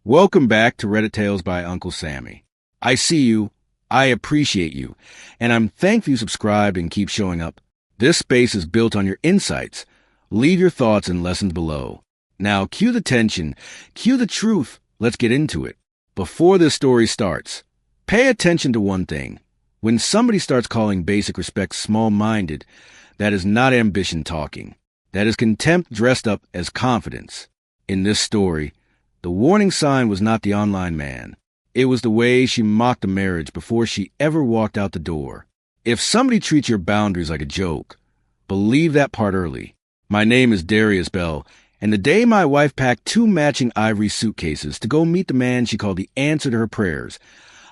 Welcome back to Reddit Tales by Uncle Sammy. I see you, I appreciate you, and I'm thankful you subscribed and keep showing up. This space is built on your insights. Leave your thoughts and lessons below. Now, cue the tension, cue the truth. Let's get into it. Before this story starts, pay attention to one thing. When somebody starts calling basic respect small-minded, that is not ambition talking. That is contempt dressed up as confidence. In this story, the warning sign was not the online man. It was the way she mocked a marriage before she ever walked out the door. If somebody treats your boundaries like a joke, believe that part early. My name is Darius Bell, and the day my wife packed 2 matching ivory suitcases to go meet the man she called the answer to her prayers,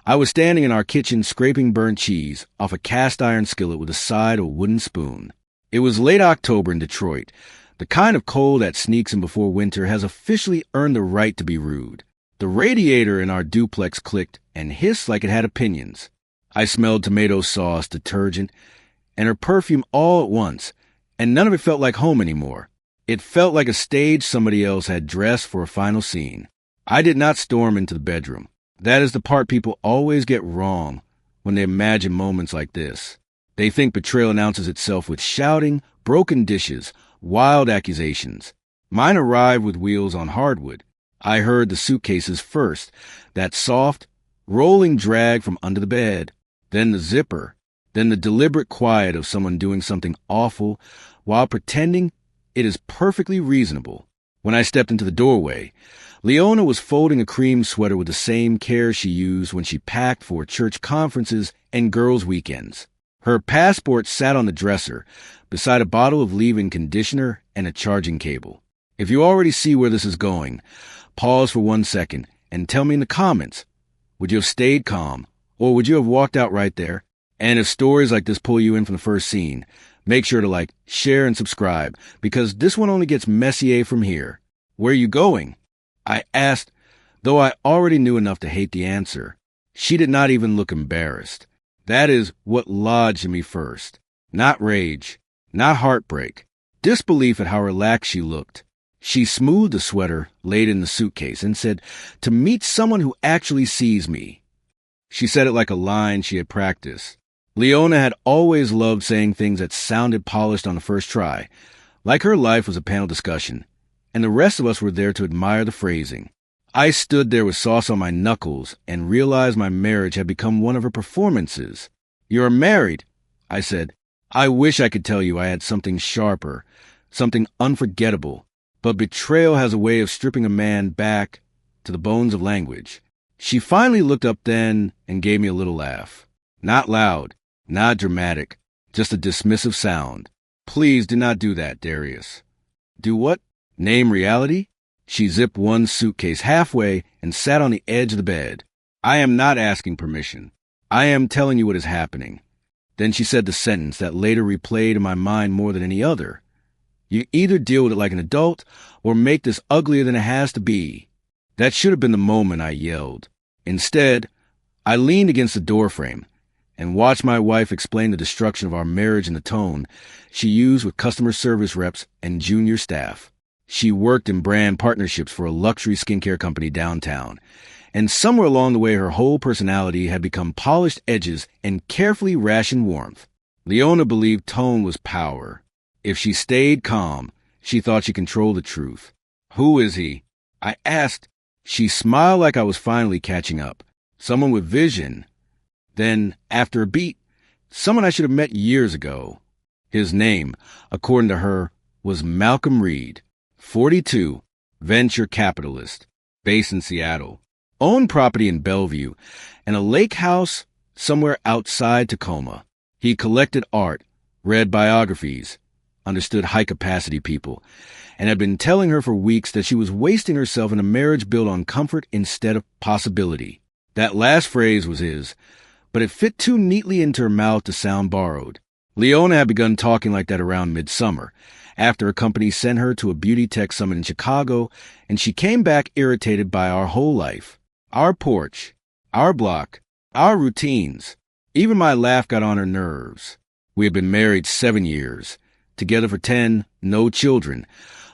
I was standing in our kitchen scraping burnt cheese off a cast-iron skillet with a side of a wooden spoon. It was late October in Detroit, the kind of cold that sneaks in before winter has officially earned the right to be rude. The radiator in our duplex clicked and hissed like it had opinions. I smelled tomato sauce, detergent, and her perfume all at once, and none of it felt like home anymore. It felt like a stage somebody else had dressed for a final scene. I did not storm into the bedroom. That is the part people always get wrong when they imagine moments like this. They think betrayal announces itself with shouting, broken dishes, wild accusations. Mine arrived with wheels on hardwood. I heard the suitcases first, that soft, rolling drag from under the bed, then the zipper, then the deliberate quiet of someone doing something awful while pretending it is perfectly reasonable. When I stepped into the doorway, Leona was folding a cream sweater with the same care she used when she packed for church conferences and girls' weekends. Her passport sat on the dresser, beside a bottle of leave-in conditioner and a charging cable. If you already see where this is going, pause for 1 second and tell me in the comments, would you have stayed calm, or would you have walked out right there? And if stories like this pull you in from the first scene, make sure to like, share, and subscribe, because this one only gets messier from here. Where are you going? I asked, though I already knew enough to hate the answer. She did not even look embarrassed. That is what lodged in me first. Not rage, not heartbreak, disbelief at how relaxed she looked. She smoothed the sweater laid in the suitcase and said, "To meet someone who actually sees me." She said it like a line she had practiced. Leona had always loved saying things that sounded polished on the first try, like her life was a panel discussion, and the rest of us were there to admire the phrasing. I stood there with sauce on my knuckles and realized my marriage had become one of her performances. "You're married," I said. I wish I could tell you I had something sharper, something unforgettable, but betrayal has a way of stripping a man back to the bones of language. She finally looked up then and gave me a little laugh. Not loud, not dramatic, just a dismissive sound. "Please do not do that, Darius." "Do what? Name reality?" She zipped one suitcase halfway and sat on the edge of the bed. "I am not asking permission. I am telling you what is happening." Then she said the sentence that later replayed in my mind more than any other. "You either deal with it like an adult or make this uglier than it has to be." That should have been the moment I yelled. Instead, I leaned against the doorframe and watched my wife explain the destruction of our marriage in the tone she used with customer service reps and junior staff. She worked in brand partnerships for a luxury skincare company downtown, and somewhere along the way her whole personality had become polished edges and carefully rationed warmth. Leona believed tone was power. If she stayed calm, she thought she controlled the truth. "Who is he?" I asked. She smiled like I was finally catching up. "Someone with vision." Then, after a beat, someone I should have met years ago. His name, according to her, was Malcolm Reed, 42, venture capitalist, based in Seattle, owned property in Bellevue, and a lake house somewhere outside Tacoma. He collected art, read biographies, understood high-capacity people, and had been telling her for weeks that she was wasting herself in a marriage built on comfort instead of possibility. That last phrase was his, but it fit too neatly into her mouth to sound borrowed. Leona had begun talking like that around midsummer, after a company sent her to a beauty tech summit in Chicago, and she came back irritated by our whole life. Our porch, our block, our routines. Even my laugh got on her nerves. We had been married 7 years, together for 10, no children.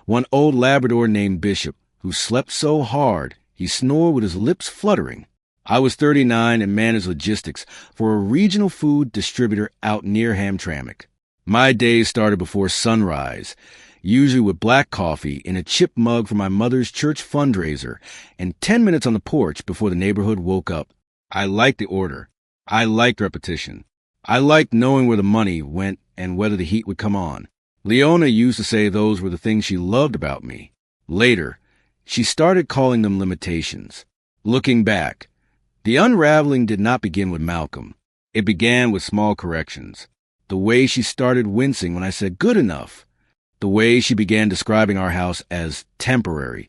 One old Labrador named Bishop, who slept so hard He snored with his lips fluttering. I was 39 and managed logistics for a regional food distributor out near Hamtramck. My days started before sunrise, usually with black coffee in a chip mug from my mother's church fundraiser, and 10 minutes on the porch before the neighborhood woke up. I liked the order. I liked repetition. I liked knowing where the money went and whether the heat would come on. Leona used to say those were the things she loved about me. Later, she started calling them limitations. Looking back, the unraveling did not begin with Malcolm. It began with small corrections. The way she started wincing when I said good enough. The way she began describing our house as temporary,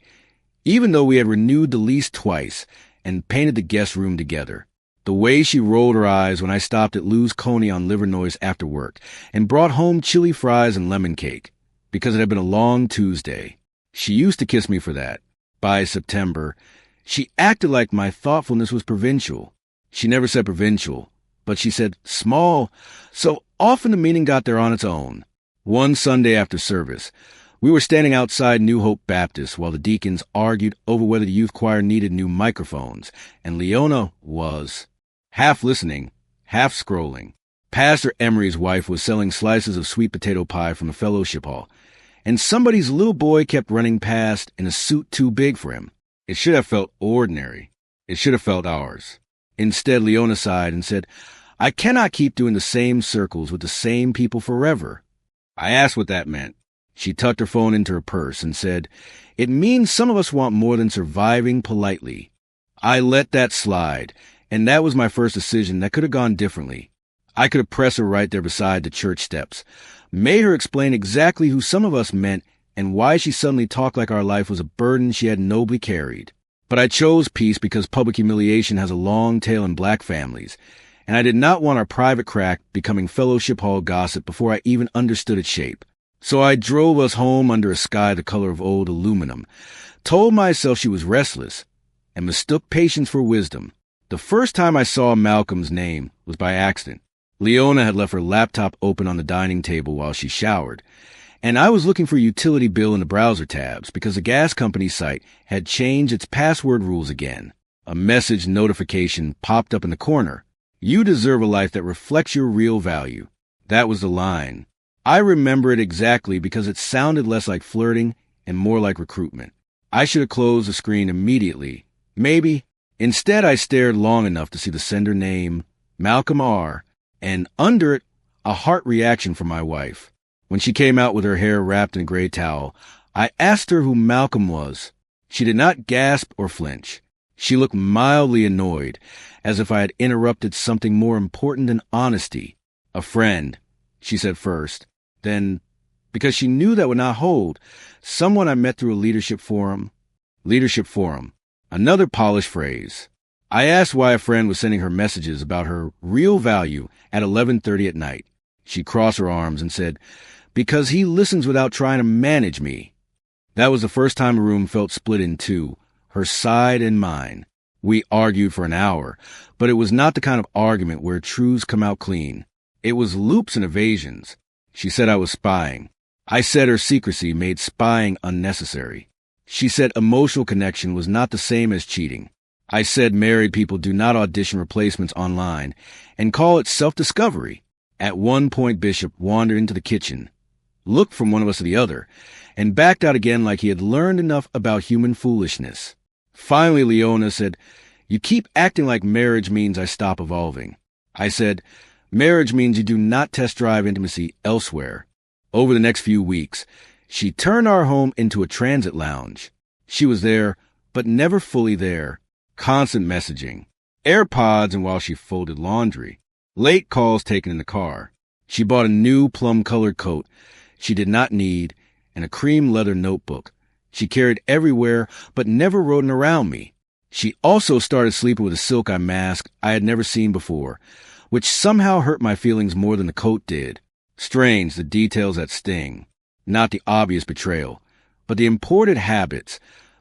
even though we had renewed the lease twice and painted the guest room together. The way she rolled her eyes when I stopped at Lou's Coney on Livernois after work and brought home chili fries and lemon cake, because it had been a long Tuesday. She used to kiss me for that. By September, she acted like my thoughtfulness was provincial. She never said provincial, but she said small, so often the meaning got there on its own. One Sunday after service, we were standing outside New Hope Baptist while the deacons argued over whether the youth choir needed new microphones, and Leona was half listening, half scrolling. Pastor Emery's wife was selling slices of sweet potato pie from the fellowship hall, and somebody's little boy kept running past in a suit too big for him. It should have felt ordinary. It should have felt ours. Instead, Leona sighed and said, "I cannot keep doing the same circles with the same people forever." I asked what that meant. She tucked her phone into her purse and said, "It means some of us want more than surviving politely." I let that slide, and that was my first decision that could have gone differently. I could have pressed her right there beside the church steps, made her explain exactly who some of us meant and why she suddenly talked like our life was a burden she had nobly carried. But I chose peace because public humiliation has a long tail in black families, and I did not want our private crack becoming fellowship hall gossip before I even understood its shape. So I drove us home under a sky the color of old aluminum, told myself she was restless, and mistook patience for wisdom. The first time I saw Malcolm's name was by accident. Leona had left her laptop open on the dining table while she showered, and I was looking for a utility bill in the browser tabs because the gas company site had changed its password rules again. A message notification popped up in the corner. "You deserve a life that reflects your real value." That was the line. I remember it exactly because it sounded less like flirting and more like recruitment. I should have closed the screen immediately. Maybe. Instead, I stared long enough to see the sender name, Malcolm R., and under it, a heart reaction from my wife. When she came out with her hair wrapped in a gray towel, I asked her who Malcolm was. She did not gasp or flinch. She looked mildly annoyed, as if I had interrupted something more important than honesty. "A friend," she said first. Then, because she knew that would not hold, "someone I met through a leadership forum." Leadership forum. Another polished phrase. I asked why a friend was sending her messages about her real value at 11:30 at night. She crossed her arms and said, "Because he listens without trying to manage me." That was the first time the room felt split in two, her side and mine. We argued for an hour, but it was not the kind of argument where truths come out clean. It was loops and evasions. She said I was spying. I said her secrecy made spying unnecessary. She said emotional connection was not the same as cheating. I said married people do not audition replacements online and call it self-discovery. At one point, Bishop wandered into the kitchen, looked from one of us to the other, and backed out again like he had learned enough about human foolishness. Finally, Leona said, "You keep acting like marriage means I stop evolving." I said, "Marriage means you do not test drive intimacy elsewhere." Over the next few weeks, she turned our home into a transit lounge. She was there, but never fully there. Constant messaging. AirPods and while she folded laundry. Late calls taken in the car. She bought a new plum-colored coat she did not need and a cream leather notebook she carried everywhere but never wrote in around me. She also started sleeping with a silk eye mask I had never seen before, which somehow hurt my feelings more than the coat did. Strange, the details that sting. Not the obvious betrayal, but the imported habits,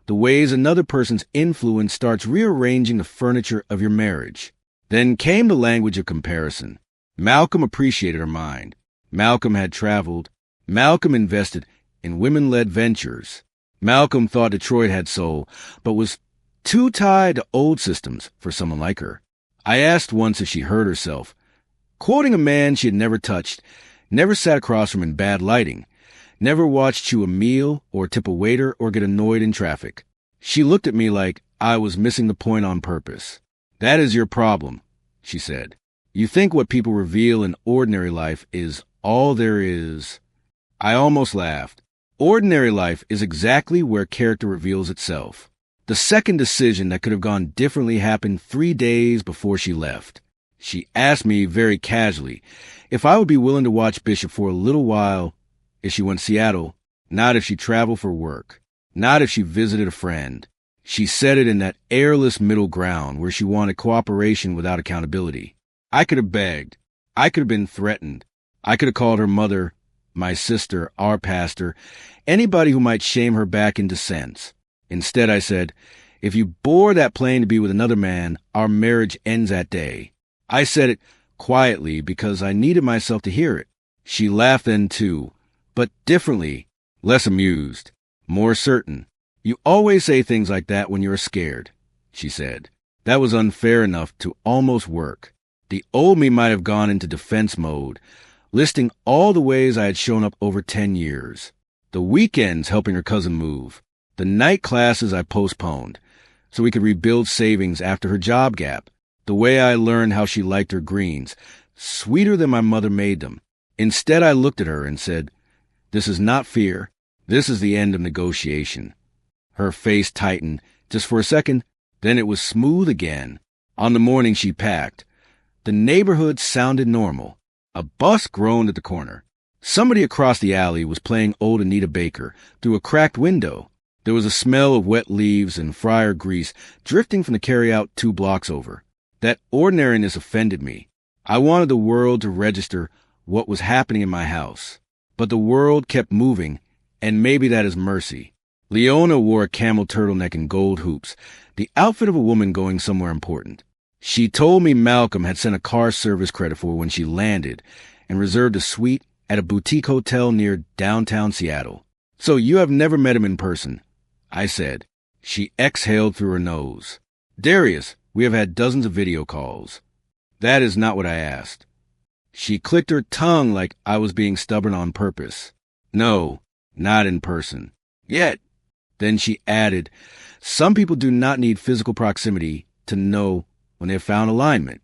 the ways another person's influence starts rearranging the furniture of your marriage. Then came the language of comparison. Malcolm appreciated her mind. Malcolm had traveled. Malcolm invested in women-led ventures. Malcolm thought Detroit had soul, but was Too tied to old systems for someone like her. I asked once if she hurt herself, quoting a man she had never touched, never sat across from in bad lighting, never watched chew a meal or tip a waiter or get annoyed in traffic. She looked at me like I was missing the point on purpose. That is your problem, she said. You think what people reveal in ordinary life is all there is. I almost laughed. Ordinary life is exactly where character reveals itself. The second decision that could have gone differently happened 3 days before she left. She asked me very casually if I would be willing to watch Bishop for a little while if she went to Seattle, not if she traveled for work, not if she visited a friend. She said it in that airless middle ground where she wanted cooperation without accountability. I could have begged. I could have been threatened. I could have called her mother, my sister, our pastor, anybody who might shame her back into sense. Instead, I said, if you board that plane to be with another man, our marriage ends that day. I said it quietly because I needed myself to hear it. She laughed then too, but differently, less amused, more certain. You always say things like that when you're scared, she said. That was unfair enough to almost work. The old me might have gone into defense mode, listing all the ways I had shown up over 10 years. The weekends helping her cousin move. The night classes I postponed so we could rebuild savings after her job gap. The way I learned how she liked her greens, sweeter than my mother made them. Instead, I looked at her and said, this is not fear. This is the end of negotiation. Her face tightened just for a second, then it was smooth again. On the morning she packed, the neighborhood sounded normal. A bus groaned at the corner. Somebody across the alley was playing old Anita Baker through a cracked window. There was a smell of wet leaves and fryer grease drifting from the carryout 2 blocks over. That ordinariness offended me. I wanted the world to register what was happening in my house. But the world kept moving, and maybe that is mercy. Leona wore a camel turtleneck and gold hoops, the outfit of a woman going somewhere important. She told me Malcolm had sent a car service credit for her when she landed and reserved a suite at a boutique hotel near downtown Seattle. So you have never met him in person, I said. She exhaled through her nose. Darius, we have had dozens of video calls. That is not what I asked. She clicked her tongue like I was being stubborn on purpose. No, not in person. Yet. Then she added, some people do not need physical proximity to know when they've found alignment.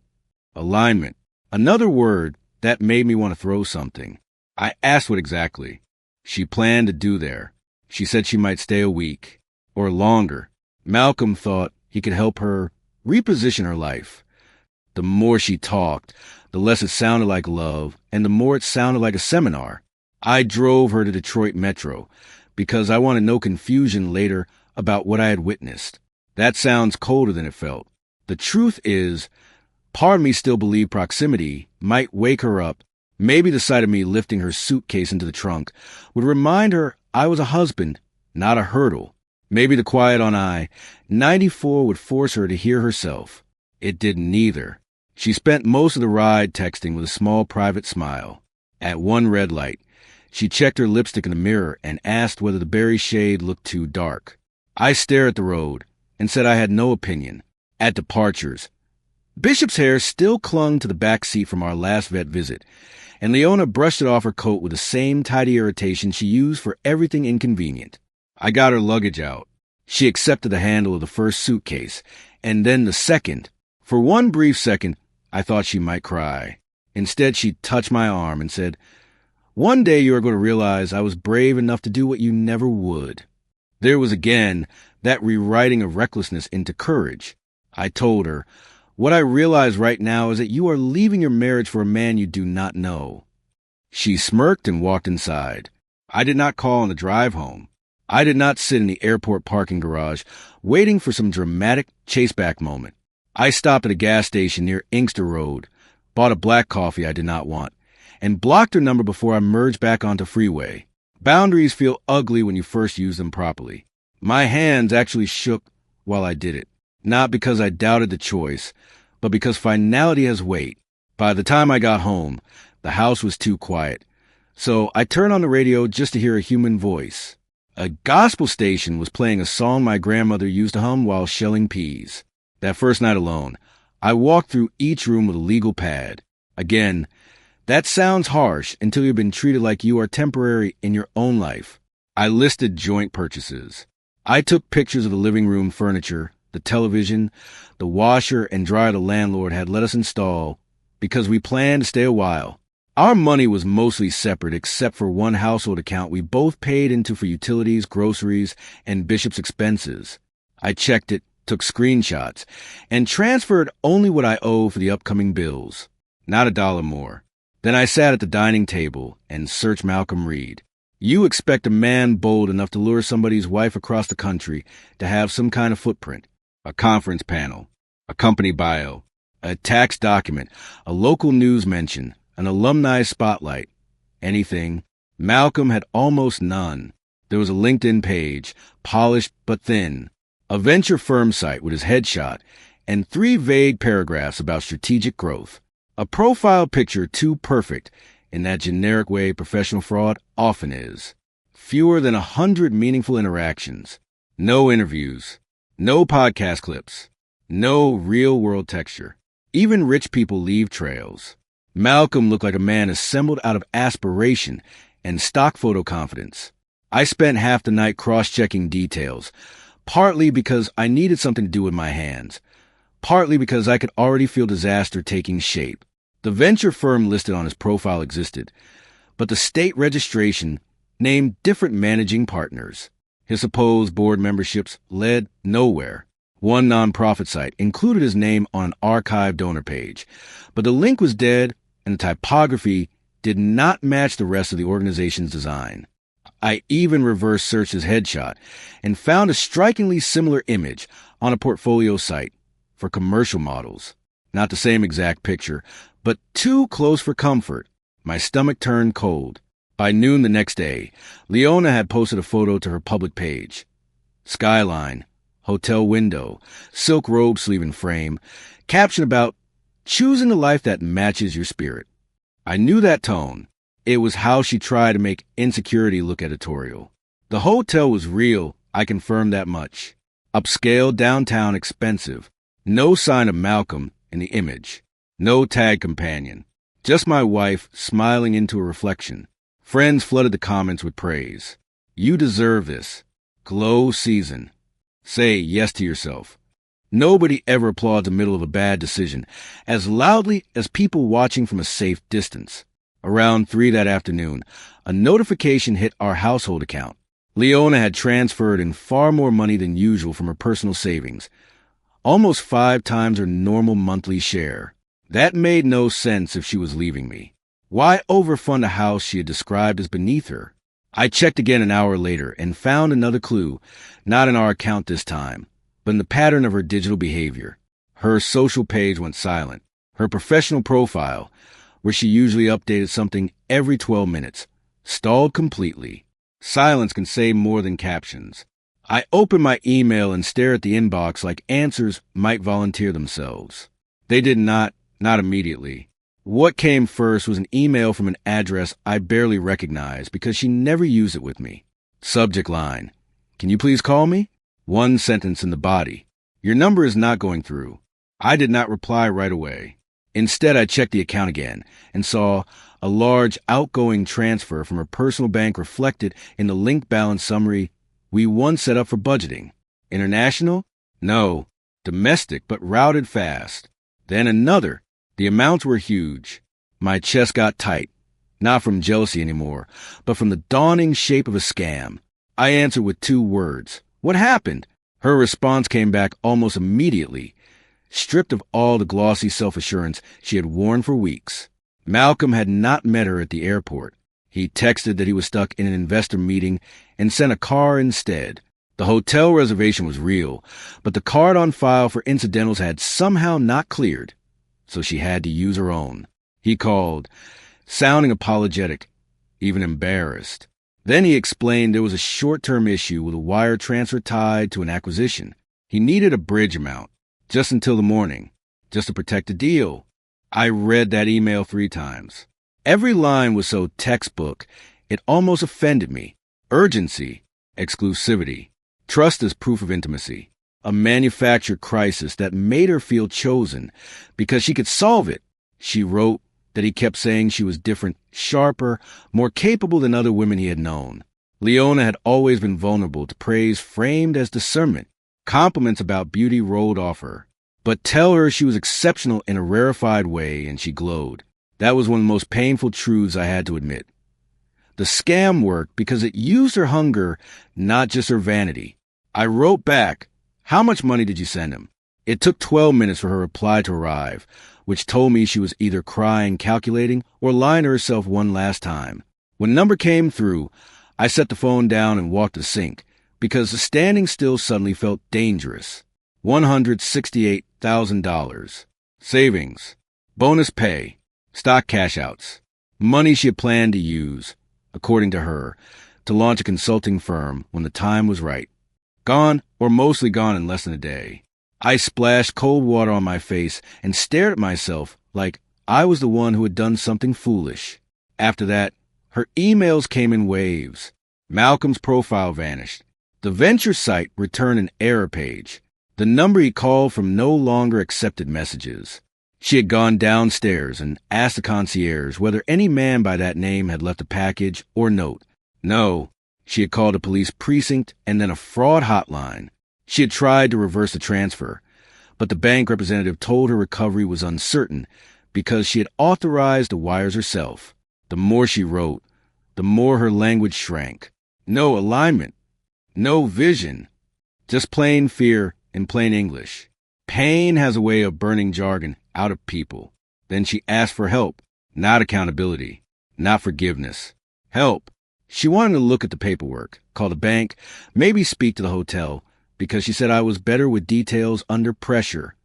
Alignment. Another word that made me want to throw something. I asked what exactly. She planned to do there. She said she might stay a week or longer. Malcolm thought he could help her reposition her life. The more she talked, the less it sounded like love, and the more it sounded like a seminar. I drove her to Detroit Metro because I wanted no confusion later about what I had witnessed. That sounds colder than it felt. The truth is, part of me still believed proximity might wake her up. Maybe the sight of me lifting her suitcase into the trunk would remind her I was a husband, not a hurdle. Maybe the quiet on I-94 would force her to hear herself. It didn't either. She spent most of the ride texting with a small private smile. At one red light, she checked her lipstick in the mirror and asked whether the berry shade looked too dark. I stared at the road and said I had no opinion. At departures, Bishop's hair still clung to the back seat from our last vet visit, and Leona brushed it off her coat with the same tidy irritation she used for everything inconvenient. I got her luggage out. She accepted the handle of the first suitcase, and then the second. For one brief second, I thought she might cry. Instead, she touched my arm and said, one day you are going to realize I was brave enough to do what you never would. There was again that rewriting of recklessness into courage. I told her, what I realize right now is that you are leaving your marriage for a man you do not know. She smirked and walked inside. I did not call on the drive home. I did not sit in the airport parking garage waiting for some dramatic chaseback moment. I stopped at a gas station near Inkster Road, bought a black coffee I did not want, and blocked her number before I merged back onto freeway. Boundaries feel ugly when you first use them properly. My hands actually shook while I did it. Not because I doubted the choice, but because finality has weight. By the time I got home, the house was too quiet, so I turned on the radio just to hear a human voice. A gospel station was playing a song my grandmother used to hum while shelling peas. That first night alone, I walked through each room with a legal pad. Again, that sounds harsh until you've been treated like you are temporary in your own life. I listed joint purchases. I took pictures of the living room furniture, the television, the washer and dryer the landlord had let us install because we planned to stay a while. Our money was mostly separate except for one household account we both paid into for utilities, groceries, and Bishop's expenses. I checked it, took screenshots, and transferred only what I owe for the upcoming bills. Not $1 more. Then I sat at the dining table and searched Malcolm Reed. You expect a man bold enough to lure somebody's wife across the country to have some kind of footprint. A conference panel, a company bio, a tax document, a local news mention, an alumni spotlight. Anything. Malcolm had almost none. There was a LinkedIn page, polished but thin, a venture firm site with his headshot, and 3 vague paragraphs about strategic growth. A profile picture too perfect in that generic way professional fraud often is. Fewer than 100 meaningful interactions. No interviews. No podcast clips. No real-world texture. Even rich people leave trails. Malcolm looked like a man assembled out of aspiration and stock photo confidence. I spent half the night cross-checking details, partly because I needed something to do with my hands, partly because I could already feel disaster taking shape. The venture firm listed on his profile existed, but the state registration named different managing partners. His supposed board memberships led nowhere. One nonprofit site included his name on an archived donor page, but the link was dead and the typography did not match the rest of the organization's design. I even reverse searched his headshot and found a strikingly similar image on a portfolio site for commercial models. Not the same exact picture, but too close for comfort. My stomach turned cold. By noon the next day, Leona had posted a photo to her public page. Skyline, hotel window, silk robe sleeve and frame, caption about choosing the life that matches your spirit. I knew that tone. It was how she tried to make insecurity look editorial. The hotel was real, I confirmed that much. Upscale, downtown, expensive. No sign of Malcolm in the image. No tag companion. Just my wife smiling into a reflection. Friends flooded the comments with praise. You deserve this. Glow season. Say yes to yourself. Nobody ever applauds the middle of a bad decision as loudly as people watching from a safe distance. Around 3 that afternoon, a notification hit our household account. Leona had transferred in far more money than usual from her personal savings, almost 5 times her normal monthly share. That made no sense if she was leaving me. Why overfund a house she had described as beneath her? I checked again an hour later and found another clue, not in our account this time, but in the pattern of her digital behavior. Her social page went silent. Her professional profile, where she usually updated something every 12 minutes, stalled completely. Silence can say more than captions. I open my email and stare at the inbox like answers might volunteer themselves. They did not immediately. What came first was an email from an address I barely recognized because she never used it with me. Subject line: can you please call me? One sentence in the body: your number is not going through. I did not reply right away. Instead, I checked the account again and saw a large outgoing transfer from her personal bank reflected in the link balance summary we once set up for budgeting. International? No. Domestic, but routed fast. Then another. The amounts were huge. My chest got tight, not from jealousy anymore, but from the dawning shape of a scam. I answered with 2 words. What happened? Her response came back almost immediately, stripped of all the glossy self-assurance she had worn for weeks. Malcolm had not met her at the airport. He texted that he was stuck in an investor meeting and sent a car instead. The hotel reservation was real, but the card on file for incidentals had somehow not cleared, so she had to use her own. He called, sounding apologetic, even embarrassed. Then he explained there was a short-term issue with a wire transfer tied to an acquisition. He needed a bridge amount, just until the morning, just to protect the deal. I read that email 3 times. Every line was so textbook, it almost offended me. Urgency. Exclusivity. Trust as proof of intimacy. A manufactured crisis that made her feel chosen because she could solve it. She wrote that he kept saying she was different, sharper, more capable than other women he had known. Leona had always been vulnerable to praise framed as discernment. Compliments about beauty rolled off her. But tell her she was exceptional in a rarefied way, and she glowed. That was one of the most painful truths I had to admit. The scam worked because it used her hunger, not just her vanity. I wrote back, "How much money did you send him?" It took 12 minutes for her reply to arrive, which told me she was either crying, calculating, or lying to herself one last time. When the number came through, I set the phone down and walked to the sink, because the standing still suddenly felt dangerous. $168,000. Savings. Bonus pay. Stock cash-outs. Money she had planned to use, according to her, to launch a consulting firm when the time was right. Gone, or mostly gone in less than a day. I splashed cold water on my face and stared at myself like I was the one who had done something foolish. After that, her emails came in waves. Malcolm's profile vanished. The venture site returned an error page. The number he called from no longer accepted messages. She had gone downstairs and asked the concierge whether any man by that name had left a package or note. No, she had called a police precinct and then a fraud hotline. She had tried to reverse the transfer, but the bank representative told her recovery was uncertain because she had authorized the wires herself. The more she wrote, the more her language shrank. No alignment. No vision. Just plain fear in plain English. Pain has a way of burning jargon out of people. Then she asked for help, not accountability, not forgiveness. Help. She wanted to look at the paperwork, call the bank, maybe speak to the hotel, because she said I was better with details under pressure.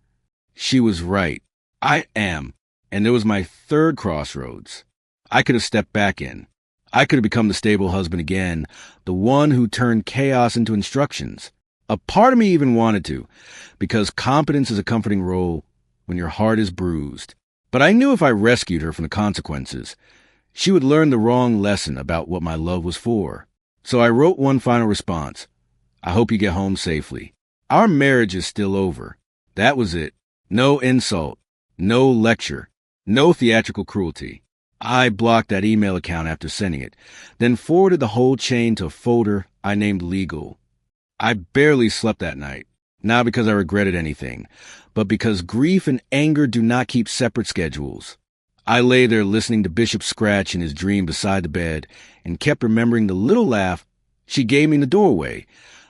She was right. I am. And there was my third crossroads. I could have stepped back in. I could have become the stable husband again, the one who turned chaos into instructions. A part of me even wanted to, because competence is a comforting role when your heart is bruised. But I knew if I rescued her from the consequences, she would learn the wrong lesson about what my love was for. So I wrote one final response. I hope you get home safely. Our marriage is still over. That was it. No insult. No lecture. No theatrical cruelty. I blocked that email account after sending it, then forwarded the whole chain to a folder I named Legal. I barely slept that night, not because I regretted anything, but because grief and anger do not keep separate schedules. I lay there listening to Bishop scratch in his dream beside the bed and kept remembering the little laugh she gave me in the doorway,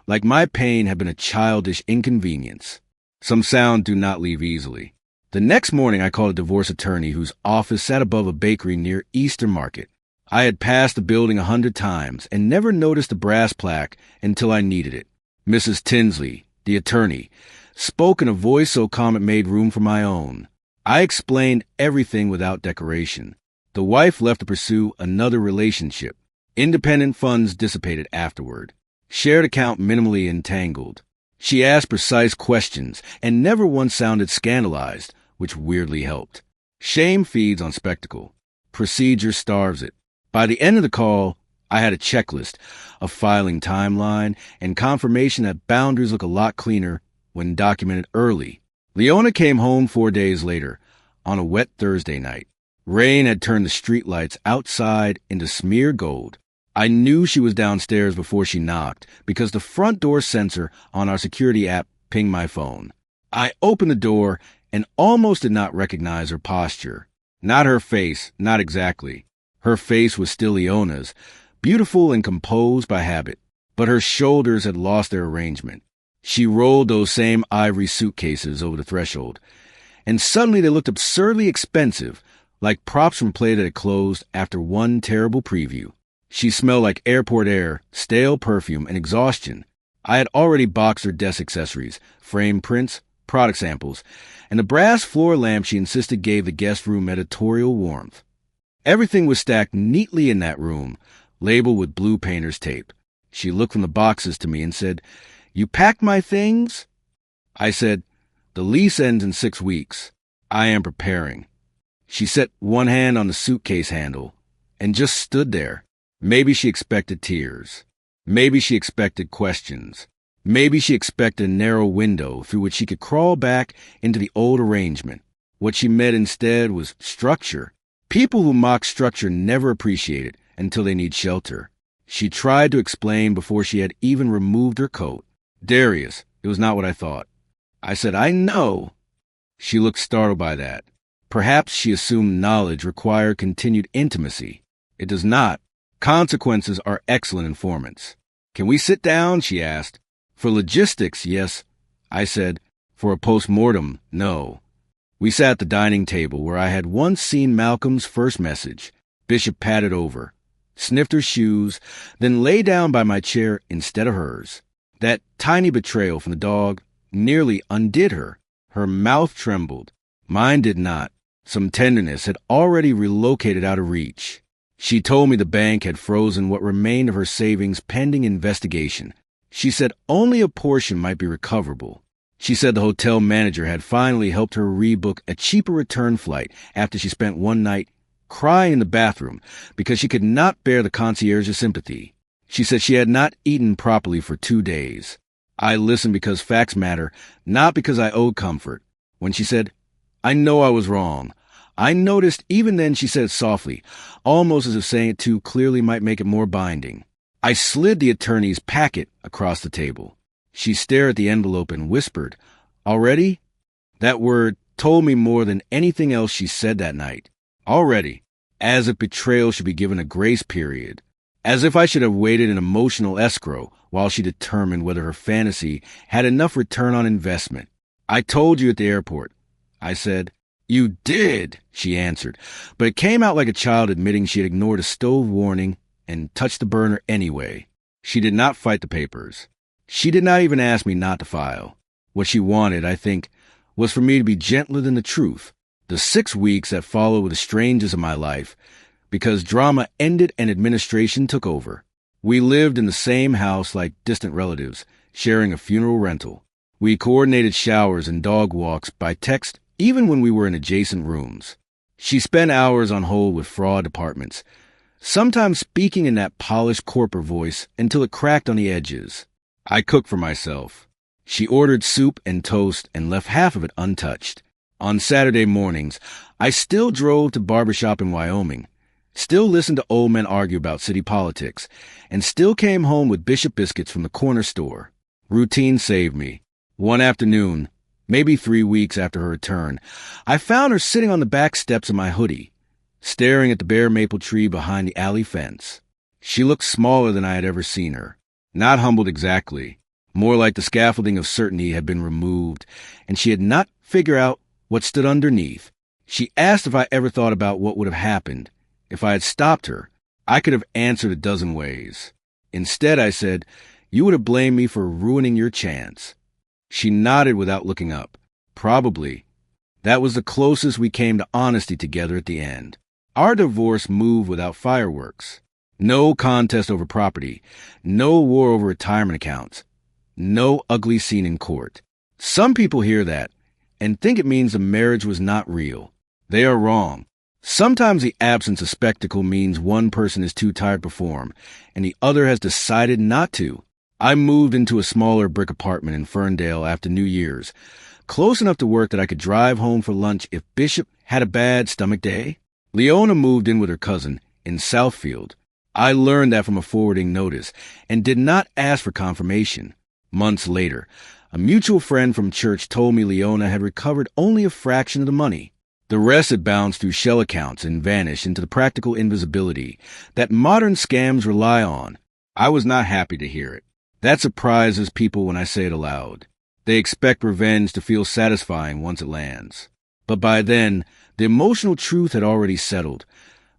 like my pain had been a childish inconvenience. Some sound do not leave easily. The next morning I called a divorce attorney whose office sat above a bakery near Easter Market. I had passed the building 100 times and never noticed the brass plaque until I needed it. Mrs. Tinsley, the attorney, spoke in a voice so calm it made room for my own. I explained everything without decoration. The wife left to pursue another relationship. Independent funds dissipated afterward. Shared account minimally entangled. She asked precise questions and never once sounded scandalized, which weirdly helped. Shame feeds on spectacle. Procedure starves it. By the end of the call, I had a checklist, a filing timeline, and confirmation that boundaries look a lot cleaner when documented early. Leona came home 4 days later, on a wet Thursday night. Rain had turned the streetlights outside into smeared gold. I knew she was downstairs before she knocked because the front door sensor on our security app pinged my phone. I opened the door and almost did not recognize her posture. Not her face, not exactly. Her face was still Leona's, beautiful and composed by habit, but her shoulders had lost their arrangement. She rolled those same ivory suitcases over the threshold, and suddenly they looked absurdly expensive, like props from play that had closed after one terrible preview. She smelled like airport air, stale perfume, and exhaustion. I had already boxed her desk accessories, framed prints, product samples, and the brass floor lamp she insisted gave the guest room editorial warmth. Everything was stacked neatly in that room, labeled with blue painter's tape. She looked from the boxes to me and said, "You packed my things?" I said, "The lease ends in 6 weeks. I am preparing." She set one hand on the suitcase handle and just stood there. Maybe she expected tears. Maybe she expected questions. Maybe she expected a narrow window through which she could crawl back into the old arrangement. What she met instead was structure. People who mock structure never appreciate it until they need shelter. She tried to explain before she had even removed her coat. Darius, it was not what I thought. I said, I know. She looked startled by that. Perhaps she assumed knowledge required continued intimacy. It does not. Consequences are excellent informants. Can we sit down? She asked. For logistics, yes. I said. For a post-mortem, no. We sat at the dining table where I had once seen Malcolm's first message. Bishop patted over, sniffed her shoes, then lay down by my chair instead of hers. That tiny betrayal from the dog nearly undid her. Her mouth trembled. Mine did not. Some tenderness had already relocated out of reach. She told me the bank had frozen what remained of her savings pending investigation. She said only a portion might be recoverable. She said the hotel manager had finally helped her rebook a cheaper return flight after she spent one night crying in the bathroom because she could not bear the concierge's sympathy. She said she had not eaten properly for 2 days. I listened because facts matter, not because I owed comfort. When she said, I know I was wrong, I noticed even then she said it softly, almost as if saying it too clearly might make it more binding. I slid the attorney's packet across the table. She stared at the envelope and whispered, Already? That word told me more than anything else she said that night. Already. As if betrayal should be given a grace period. As if I should have waited an emotional escrow while she determined whether her fantasy had enough return on investment. I told you at the airport. I said, You did, she answered, but it came out like a child admitting she had ignored a stove warning and touched the burner anyway. She did not fight the papers. She did not even ask me not to file. What she wanted, I think, was for me to be gentler than the truth. The 6 weeks that followed were the strangest of my life, because drama ended and administration took over. We lived in the same house like distant relatives, sharing a funeral rental. We coordinated showers and dog walks by text even when we were in adjacent rooms. She spent hours on hold with fraud departments, sometimes speaking in that polished corporate voice until it cracked on the edges. I cooked for myself. She ordered soup and toast and left half of it untouched. On Saturday mornings, I still drove to barbershop in Wyoming, still listened to old men argue about city politics, and still came home with Bishop biscuits from the corner store. Routine saved me. One afternoon, maybe 3 weeks after her return, I found her sitting on the back steps of my hoodie, staring at the bare maple tree behind the alley fence. She looked smaller than I had ever seen her. Not humbled exactly. More like the scaffolding of certainty had been removed, and she had not figured out what stood underneath. She asked if I ever thought about what would have happened. If I had stopped her, I could have answered a dozen ways. Instead, I said, You would have blamed me for ruining your chance. She nodded without looking up. Probably. That was the closest we came to honesty together at the end. Our divorce moved without fireworks. No contest over property. No war over retirement accounts. No ugly scene in court. Some people hear that and think it means the marriage was not real. They are wrong. Sometimes the absence of spectacle means one person is too tired to perform, and the other has decided not to. I moved into a smaller brick apartment in Ferndale after New Year's, close enough to work that I could drive home for lunch if Bishop had a bad stomach day. Leona moved in with her cousin in Southfield. I learned that from a forwarding notice and did not ask for confirmation. Months later, a mutual friend from church told me Leona had recovered only a fraction of the money. The rest had bounced through shell accounts and vanished into the practical invisibility that modern scams rely on. I was not happy to hear it. That surprises people when I say it aloud. They expect revenge to feel satisfying once it lands. But by then, the emotional truth had already settled.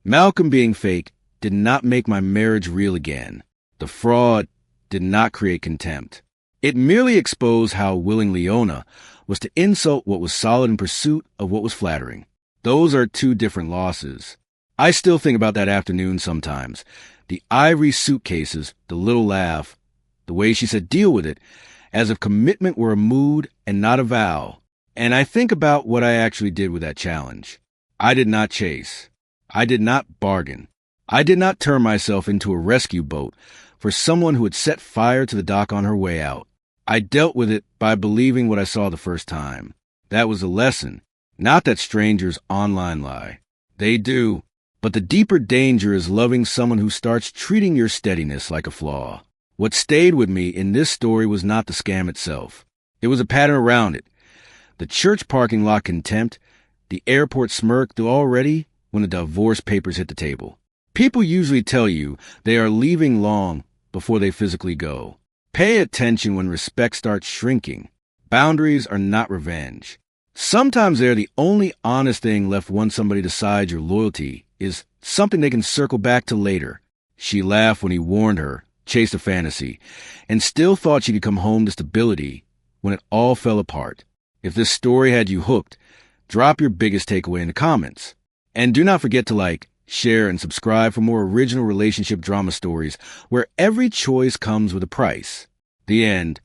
Malcolm being fake did not make my marriage real again. The fraud did not create contempt. It merely exposed how willing Leona was to insult what was solid in pursuit of what was flattering. Those are two different losses. I still think about that afternoon sometimes. The ivory suitcases, the little laugh, the way she said deal with it, as if commitment were a mood and not a vow. And I think about what I actually did with that challenge. I did not chase. I did not bargain. I did not turn myself into a rescue boat for someone who had set fire to the dock on her way out. I dealt with it by believing what I saw the first time. That was a lesson. Not that strangers online lie. They do. But the deeper danger is loving someone who starts treating your steadiness like a flaw. What stayed with me in this story was not the scam itself. It was a pattern around it. The church parking lot contempt, the airport smirk, the already when the divorce papers hit the table. People usually tell you they are leaving long before they physically go. Pay attention when respect starts shrinking. Boundaries are not revenge. Sometimes they're the only honest thing left once somebody decides your loyalty is something they can circle back to later. She laughed when he warned her, chased a fantasy, and still thought she could come home to stability when it all fell apart. If this story had you hooked, drop your biggest takeaway in the comments. And do not forget to like, share, and subscribe for more original relationship drama stories where every choice comes with a price. The end.